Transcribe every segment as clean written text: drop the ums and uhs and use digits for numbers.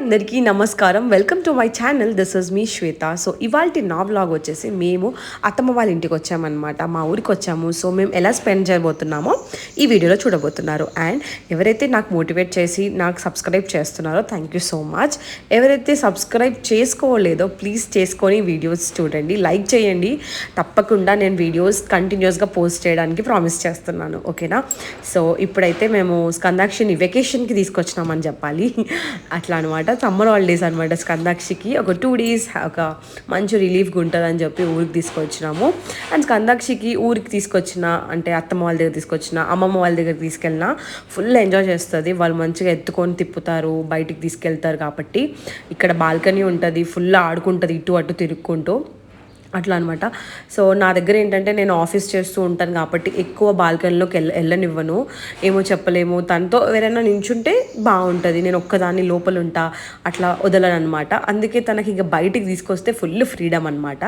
అందరికీ నమస్కారం. Welcome to my channel. This is me Shweta. So ఇవాల్టి నా వ్లాగ్ వచ్చేసి మేము అత్తమ్మ వాళ్ళ ఇంటికి వచ్చామన్నమాట. మా ఊరికి వచ్చాము. సో మేము ఎలా స్పెండ్ చేయబోతున్నామో ఈ వీడియోలో చూడబోతున్నారు. అండ్ ఎవరైతే నాకు మోటివేట్ చేసి నాకు సబ్స్క్రైబ్ చేస్తున్నారో థ్యాంక్ యూ సో మచ్. ఎవరైతే సబ్స్క్రైబ్ చేసుకోలేదో ప్లీజ్ చేసుకొని వీడియోస్ చూడండి, లైక్ చేయండి. తప్పకుండా నేను వీడియోస్ కంటిన్యూస్గా పోస్ట్ చేయడానికి ప్రామిస్ చేస్తున్నాను, ఓకేనా? సో ఇప్పుడైతే మేము స్కందాక్షిని వెకేషన్కి తీసుకొచ్చినామని చెప్పాలి. అట్లా అనమాట. సమ్మర్ హాలిడేస్ అనమాట. స్కందాక్షికి ఒక 2 days ఒక మంచి రిలీఫ్గా ఉంటుందని చెప్పి ఊరికి తీసుకొచ్చినాము. అండ్ స్కందాక్షికి ఊరికి తీసుకొచ్చిన అంటే అత్తమ్మ వాళ్ళ దగ్గర తీసుకొచ్చిన, అమ్మమ్మ వాళ్ళ దగ్గర తీసుకెళ్ళినా ఫుల్ ఎంజాయ్ చేస్తుంది. వాళ్ళు మంచిగా ఎత్తుకొని తిప్పుతారు, బయటికి తీసుకెళ్తారు. కాబట్టి ఇక్కడ బాల్కనీ ఉంటుంది, ఫుల్ ఆడుకుంటుంది ఇటు అటు తిరుక్కుంటూ అట్లా అనమాట. సో నా దగ్గర ఏంటంటే నేను ఆఫీస్ చేస్తూ ఉంటాను కాబట్టి ఎక్కువ బాల్కనీలోకి వెళ్ళనివ్వను. ఏమో చెప్పలేము, తనతో ఎవరైనా నించుంటే బాగుంటుంది, నేను ఒక్కదాన్ని లోపల ఉంటా, అట్లా వదలను అనమాట. అందుకే తనకి ఇక బయటికి తీసుకొస్తే ఫుల్ ఫ్రీడమ్ అనమాట.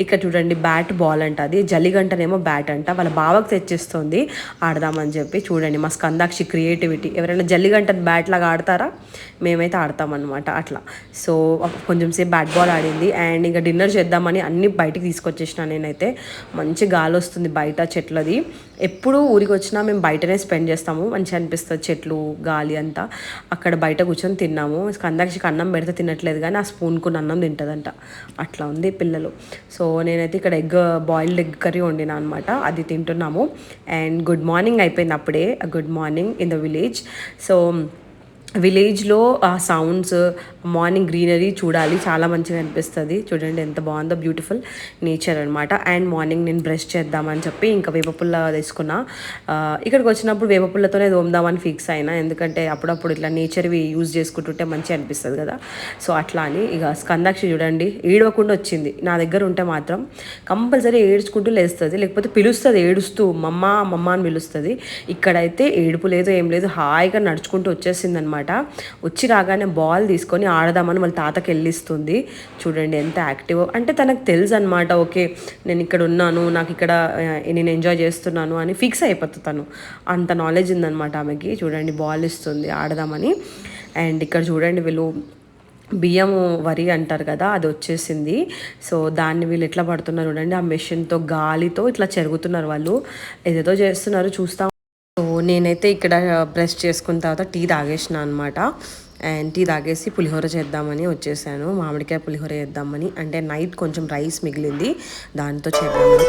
ఇక్కడ చూడండి, బ్యాట్ బాల్ అంట, అది జల్లిగంటనేమో బ్యాట్ అంట, వాళ్ళ బావకు తెచ్చిస్తుంది ఆడదామని చెప్పి. చూడండి మా స్కందాక్షి క్రియేటివిటీ. ఎవరైనా జల్లిగంట బ్యాట్ లాగా ఆడతారా? మేమైతే ఆడతామన్నమాట అట్లా. సో కొంచెం సేపు బ్యాట్ బాల్ ఆడింది. అండ్ ఇంకా డిన్నర్ చేద్దామని అన్ని బయటికి తీసుకొచ్చేసిన. నేనైతే మంచి గాలి వస్తుంది బయట, చెట్లది. ఎప్పుడు ఊరికి వచ్చినా మేము బయటనే స్పెండ్ చేస్తాము, మంచిగా అనిపిస్తుంది, చెట్లు గాలి అంతా. అక్కడ బయట కూర్చొని తిన్నాము. స్కందాక్షికి అన్నం పెడితే తినట్లేదు కానీ ఆ స్పూన్కు అన్నం తింటుందంట. అట్లా ఉంది పిల్లలు. సో నేనైతే ఇక్కడ బాయిల్డ్ ఎగ్ కర్రీ వండినా అనమాట, అది తింటున్నాము. అండ్ గుడ్ మార్నింగ్ అయిపోయింది అప్పుడే, good morning in the village. So విలేజ్లో ఆ సౌండ్స్, మార్నింగ్ గ్రీనరీ చూడాలి, చాలా మంచిగా అనిపిస్తుంది. చూడండి ఎంత బాగుందో, బ్యూటిఫుల్ నేచర్ అనమాట. అండ్ మార్నింగ్ నేను బ్రష్ చేద్దామని చెప్పి ఇంకా వేపపుల్ల తీసుకున్నా. ఇక్కడికి వచ్చినప్పుడు వేపపుల్లతోనే తోముదామని ఫిక్స్ అయినా, ఎందుకంటే అప్పుడప్పుడు ఇట్లా నేచర్వి యూజ్ చేసుకుంటుంటే మంచిగా అనిపిస్తుంది కదా. సో అట్లా అని ఇక స్కందాక్షి చూడండి ఏడవకుండా వచ్చింది. నా దగ్గర ఉంటే మాత్రం కంపల్సరీ ఏడ్చుకుంటూ లేస్తుంది, లేకపోతే పిలుస్తుంది ఏడుస్తూ మమ్మ మమ్మ అని పిలుస్తుంది. ఇక్కడైతే ఏడుపు లేదు, ఏం లేదు, హాయిగా నడుచుకుంటూ వచ్చేసింది అనమాట. వచ్చి రాగానే బాల్ తీసుకొని ఆడదామని వాళ్ళ తాతకి వెళ్ళిస్తుంది. చూడండి ఎంత యాక్టివ్ అంటే, తనకు తెలుసు అనమాట, ఓకే నేను ఇక్కడ ఉన్నాను, నాకు ఇక్కడ నేను ఎంజాయ్ చేస్తున్నాను అని ఫిక్స్ అయిపోతుంది తను. అంత నాలెడ్జ్ ఉందన్నమాట ఆమెకి. చూడండి బాల్ ఇస్తుంది ఆడదామని. అండ్ ఇక్కడ చూడండి వీళ్ళు బియ్యం వరి అంటారు కదా, అది వచ్చేసింది. సో దాన్ని వీళ్ళు ఎట్లా పడుతున్నారు చూడండి, ఆ మెషిన్తో గాలితో ఇట్లా చెరుగుతున్నారు వాళ్ళు, ఏదేదో చేస్తున్నారు చూస్తాం. సో నేనైతే ఇక్కడ బ్రష్ చేసుకున్న తర్వాత టీ తాగేసిన అనమాట. అండ్ టీ తాగేసి పులిహోర చేద్దామని వచ్చేసాను, మామిడికాయ పులిహోర చేద్దామని. అంటే నైట్ కొంచెం రైస్ మిగిలింది, దాంతో చేద్దామని.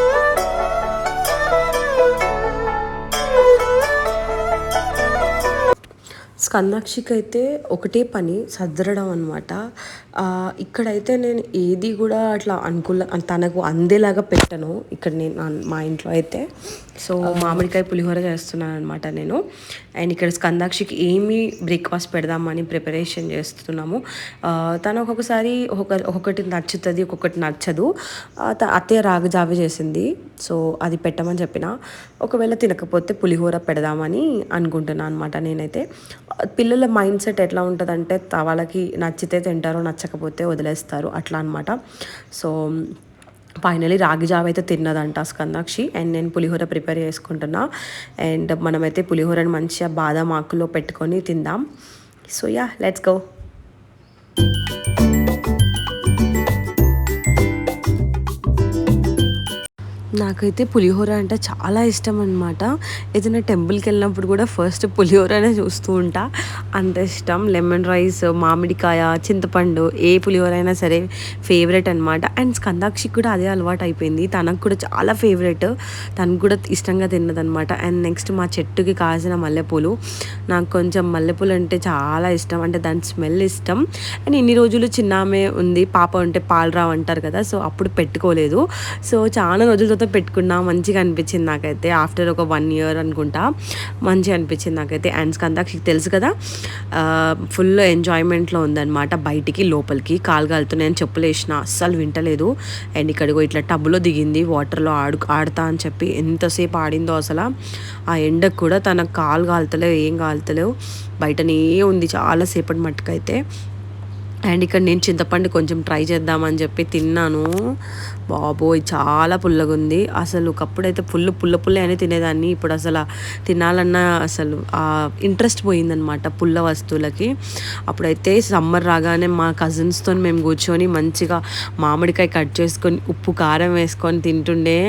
స్కందాక్షికి అయితే ఒకటే పని సర్దడం అనమాట. ఇక్కడైతే నేను ఏది కూడా అట్లా తనకు అందేలాగా పెట్టను ఇక్కడ నేను మా ఇంట్లో అయితే. సో మామిడికాయ పులిహోర చేస్తున్నాను అనమాట నేను. అండ్ ఇక్కడ స్కందాక్షికి ఏమి బ్రేక్ఫాస్ట్ పెడదామని ప్రిపరేషన్ చేస్తున్నాము. తను ఒక్కొక్కసారి ఒక్కొక్కటి నచ్చుతుంది, ఒక్కొక్కటి నచ్చదు. అత్తయ్య రాగి జావ చేసింది, సో అది పెట్టమని చెప్పిన. ఒకవేళ తినకపోతే పులిహోర పెడదామని అనుకుంటున్నాను అనమాట నేనైతే. పిల్లల మైండ్ సెట్ ఎట్లా ఉంటుందంటే వాళ్ళకి నచ్చితే తింటారు, నచ్చకపోతే వదిలేస్తారు, అట్లా అనమాట. సో ఫైనలీ రాగి జావ అయితే తిన్నదంట స్కందాక్షి. అండ్ నేను పులిహోర ప్రిపేర్ చేసుకుంటున్నా. అండ్ మనమైతే పులిహోరని మంచిగా బాదం ఆకులో పెట్టుకొని తిందాం. So yeah, let's go. నాకైతే పులిహోర అంటే చాలా ఇష్టం అనమాట. ఏదైనా టెంపుల్కి వెళ్ళినప్పుడు కూడా ఫస్ట్ పులిహోరనే చూస్తూ ఉంటా, అంత ఇష్టం. లెమన్ రైస్, మామిడికాయ, చింతపండు, ఏ పులిహోర అయినా సరే ఫేవరెట్ అనమాట. అండ్ స్కందాక్షికి కూడా అదే అలవాటు అయిపోయింది, తనకు కూడా చాలా ఫేవరెట్, తనకు కూడా ఇష్టంగా తిన్నదనమాట. అండ్ నెక్స్ట్ మా చెట్టుకి కాసిన మల్లెపూలు, నాకు కొంచెం మల్లెపూలు అంటే చాలా ఇష్టం, అంటే దాని స్మెల్ ఇష్టం. అండ్ ఇన్ని రోజులు చిన్నామే ఉంది, పాప ఉంటే పాలు రావు అంటారు కదా, సో అప్పుడు పెట్టుకోలేదు. సో చాలా రోజుల పెట్టుకున్నా, మంచిగా అనిపించింది నాకైతే. ఆఫ్టర్ ఒక 1 year అనుకుంటా మంచిగా అనిపించింది నాకైతే. అండ్ స్కందాక్షికి తెలుసు కదా, ఫుల్ ఎంజాయ్మెంట్లో ఉందన్నమాట. బయటికి లోపలికి కాలు కాలుతున్నాయని చెప్పులు వేసిన, అస్సలు వింటలేదు. అండ్ ఇక్కడికో ఇట్లా టబ్లో దిగింది, వాటర్లో ఆడుతా అని చెప్పి ఎంతసేపు ఆడిందో అసలు. ఆ ఎండకు కూడా తన కాలు కాలుతలేవు, ఏం కాలుతలేవు, బయటనే ఉంది చాలాసేపటి మట్టుకైతే. అండ్ ఇక్కడ నేను చింతపండు కొంచెం ట్రై చేద్దామని చెప్పి తిన్నాను. బాబోయ్ చాలా పుల్లగా ఉంది. అసలు ఒకప్పుడైతే పుల్ల అని తినేదాన్ని. ఇప్పుడు అసలు తినాలన్నా అసలు ఇంట్రెస్ట్ పోయిందనమాట పుల్ల వస్తువులకి. అప్పుడైతే సమ్మర్ రాగానే మా కజిన్స్తో మేము కూర్చొని మంచిగా మామిడికాయ కట్ చేసుకొని ఉప్పు కారం వేసుకొని తింటుండే.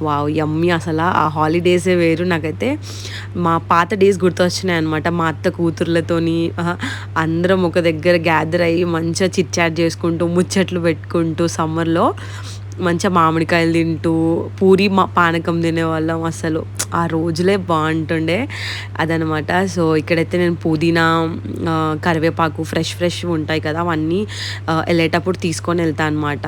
వావ్ యమ్మీ. అసలు ఆ హాలిడేసే వేరు. నాకైతే మా పాత డేస్ గుర్తొచ్చినాయి అనమాట. మా అత్త కూతుర్లతోని అందరం ఒక దగ్గర గ్యాదర్ అయ్యి మంచిగా చిట్ చాట్ చేసుకుంటూ ముచ్చట్లు పెట్టుకుంటూ సమ్మర్లో మంచిగా మామిడికాయలు తింటూ పూరి పానకం తినేవాళ్ళం. అసలు ఆ రోజులే బాగుంటుండే అదనమాట. సో ఇక్కడైతే నేను పుదీనా కరివేపాకు ఫ్రెష్ ఉంటాయి కదా, అవన్నీ వెళ్ళేటప్పుడు తీసుకొని వెళ్తాను అనమాట.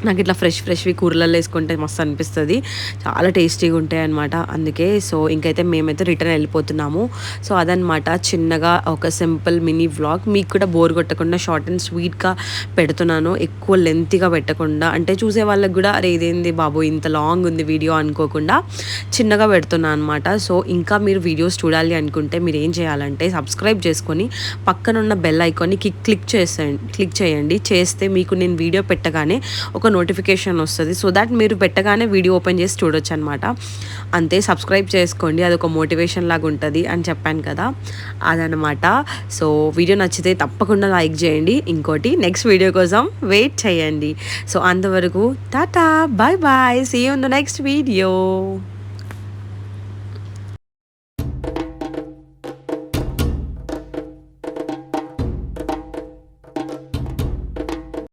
నాకు ఇట్లా ఫ్రెష్వి కూరలలో వేసుకుంటే మస్తు అనిపిస్తుంది. చాలా టేస్టీగా ఉంటాయి అనమాట. అందుకే సో ఇంకైతే మేమైతే రిటర్న్ వెళ్ళిపోతున్నాము. సో అదనమాట చిన్నగా ఒక సింపుల్ మినీ వ్లాగ్. మీకు కూడా బోర్ కొట్టకుండా షార్ట్ అండ్ స్వీట్గా పెడుతున్నాను, ఎక్కువ లెంతీగా పెట్టకుండా. అంటే చూసే వాళ్ళకి కూడా అరే ఇదేంది బాబు ఇంత లాంగ్ ఉంది వీడియో అనుకోకుండా చిన్నగా పెడుతున్నాను అనమాట. సో ఇంకా మీరు వీడియోస్ చూడాలి అనుకుంటే మీరు ఏం చేయాలంటే సబ్స్క్రైబ్ చేసుకొని పక్కనున్న బెల్ ఐకాన్ని క్లిక్ చేయండి. చేస్తే మీకు నేను వీడియో పెట్టగానే ఒక నోటిఫికేషన్ వస్తుంది. సో దాట్ మీరు పెట్టగానే వీడియో ఓపెన్ చేసి చూడొచ్చు అనమాట. అంతే, సబ్స్క్రైబ్ చేసుకోండి, అదొక మోటివేషన్ లాగా ఉంటుంది అని చెప్పాను కదా, అదనమాట. సో వీడియో నచ్చితే తప్పకుండా లైక్ చేయండి. ఇంకోటి నెక్స్ట్ వీడియో కోసం వెయిట్ చేయండి. సో అంతవరకు tata, bye bye, see you in the next video.